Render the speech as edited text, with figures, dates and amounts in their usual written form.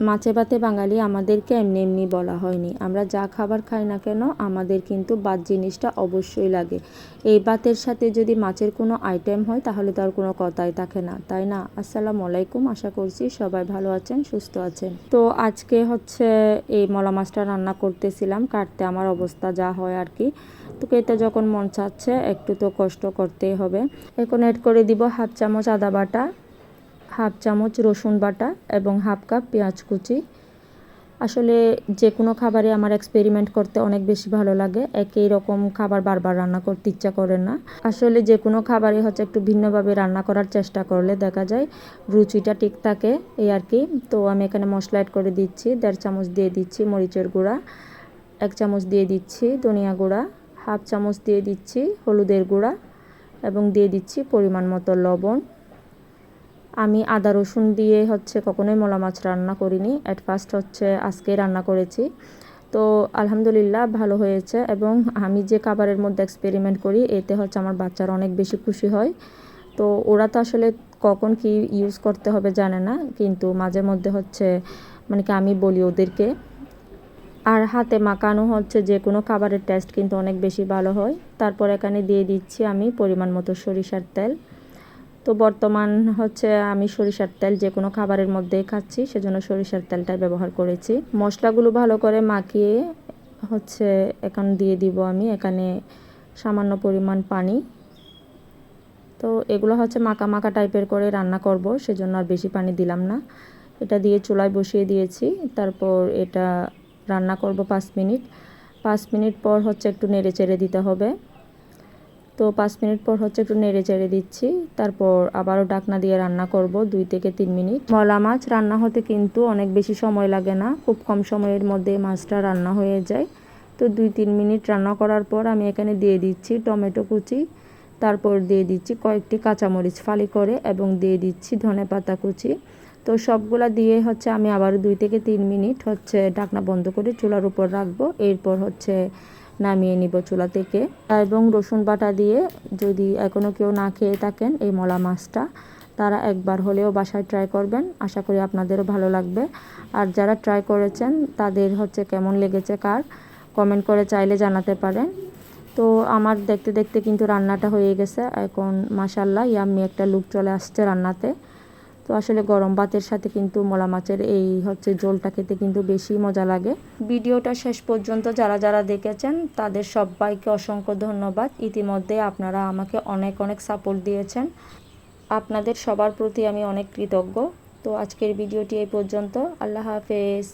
মাছে ভাতে বাঙালি আমাদেরকে এমনি এমনি বলা হয়নি। আমরা যা খাবার খাই না কেন আমাদের কিন্তু ভাত জিনিসটা অবশ্যই লাগে। এই ভাতের সাথে যদি মাছের কোনো আইটেম হয় তাহলে তো আর কোনো কথাই থাকে না, তাই না? আসসালামু আলাইকুম, আশা করছি সবাই ভালো আছেন, সুস্থ আছেন। তো আজকে হচ্ছে এই মলা মাছটা রান্না করতেছিলাম, কাটতে আমার অবস্থা যা হয় আর কি। তো খেতে যখন মন চাচ্ছে একটু তো কষ্ট করতেই হবে। এখন অ্যাড করে দিব হাফ চামচ আদা বাটা, হাফ চামচ রসুন বাটা এবং হাফ কাপ পেঁয়াজ কুচি। আসলে যে কোনো খাবারে আমার এক্সপেরিমেন্ট করতে অনেক বেশি ভালো লাগে। একই রকম খাবার বারবার রান্না করতে ইচ্ছা করে না। আসলে যে কোনো খাবারই হচ্ছে একটু ভিন্নভাবে রান্না করার চেষ্টা করলে দেখা যায় রুচিটা ঠিক থাকে, এই আর কি। তো আমি এখানে মশলা অ্যাড করে দিচ্ছি। 1.5 চামচ দিয়ে দিচ্ছি মরিচের গুঁড়া, 1 চামচ দিয়ে দিচ্ছি ধনিয়া গুঁড়া, হাফ চামচ দিয়ে দিচ্ছি হলুদের গুঁড়া এবং দিয়ে দিচ্ছি পরিমাণ মতো লবণ। আমি আদা রসুন দিয়ে হচ্ছে কখনোই মলা মাছ রান্না করিনি, অ্যাট ফার্স্ট হচ্ছে আজকেই রান্না করেছি। তো আলহামদুলিল্লাহ ভালো হয়েছে। এবং আমি যে খাবারের মধ্যে এক্সপেরিমেন্ট করি এতে হচ্ছে আমার বাচ্চারা অনেক বেশি খুশি হয়। তো ওরা তো আসলে কখন কি ইউজ করতে হবে জানে না, কিন্তু মাঝে মধ্যে হচ্ছে মানে কি আমি বলি ওদেরকে। আর হাতে মাখানো হচ্ছে যে কোনো খাবারের টেস্ট কিন্তু অনেক বেশি ভালো হয়। তারপর এখানে দিয়ে দিচ্ছি আমি পরিমাণ মতো সরিষার তেল। তো বর্তমান হচ্ছে আমি সরিষার তেল যে কোনো খাবারের মধ্যেই খাচ্ছি, সেজন্য সরিষার তেলটাই ব্যবহার করেছি। মশলাগুলো ভালো করে মাখিয়ে হচ্ছে এখন দিয়ে দিব আমি এখানে সামান্য পরিমাণ পানি। তো এগুলো হচ্ছে মাখা মাখা টাইপের করে রান্না করব, সেজন্য আর বেশি পানি দিলাম না। এটা দিয়ে চুলায় বসিয়ে দিয়েছি। তারপর এটা রান্না করব 5 মিনিট। 5 মিনিট পর হচ্ছে একটু নেড়ে চেড়ে দিতে হবে। তো 5 মিনিট পর হচ্ছে একটু নেড়ে চেড়ে দিচ্ছি। তারপর আবারও ঢাকনা দিয়ে রান্না করব 2 থেকে 3 মিনিট। মলা মাছ রান্না হতে কিন্তু অনেক বেশি সময় লাগে না, খুব কম সময়ের মধ্যে মাছটা রান্না হয়ে যায়। তো 2-3 মিনিট রান্না করার পর আমি এখানে দিয়ে দিচ্ছি টমেটো কুচি, তারপর দিয়ে দিচ্ছি কয়েকটি কাঁচামরিচ ফালি করে এবং দিয়ে দিচ্ছি ধনেপাতা কুচি। তো সবগুলা দিয়ে হচ্ছে আমি আবার 2 থেকে 3 মিনিট হচ্ছে ঢাকনা বন্ধ করে চুলার উপর রাখবো। এরপর হচ্ছে নামিয়ে নিব চুলা থেকে। এবং রসুন বাটা দিয়ে যদি এখনও কেউ না খেয়ে থাকেন এই মলা মাছটা, তারা একবার হলেও বাসায় ট্রাই করবেন, আশা করি আপনাদেরও ভালো লাগবে। আর যারা ট্রাই করেছেন তাদের হচ্ছে কেমন লেগেছে কমেন্ট করে চাইলে জানাতে পারেন। তো আমার দেখতে দেখতে কিন্তু রান্নাটা হয়ে গেছে। এখন মাশাআল্লাহ ইয়াম্মি একটা লুক চলে আসছে রান্নাতে। তো আসলে গরম ভাতের সাথে কিন্তু মলা মাছের এই হচ্ছে ঝোলটা খেতে কিন্তু বেশি মজা লাগে। ভিডিওটা শেষ পর্যন্ত যারা যারা দেখেছেন তাদের সবাইকে অসংখ্য ধন্যবাদ। ইতিমধ্যে আপনারা আমাকে অনেক অনেক সাপোর্ট দিয়েছেন, আপনাদের সবার প্রতি আমি অনেক কৃতজ্ঞ। তো আজকের ভিডিওটি এই পর্যন্ত। আল্লাহ হাফেজ।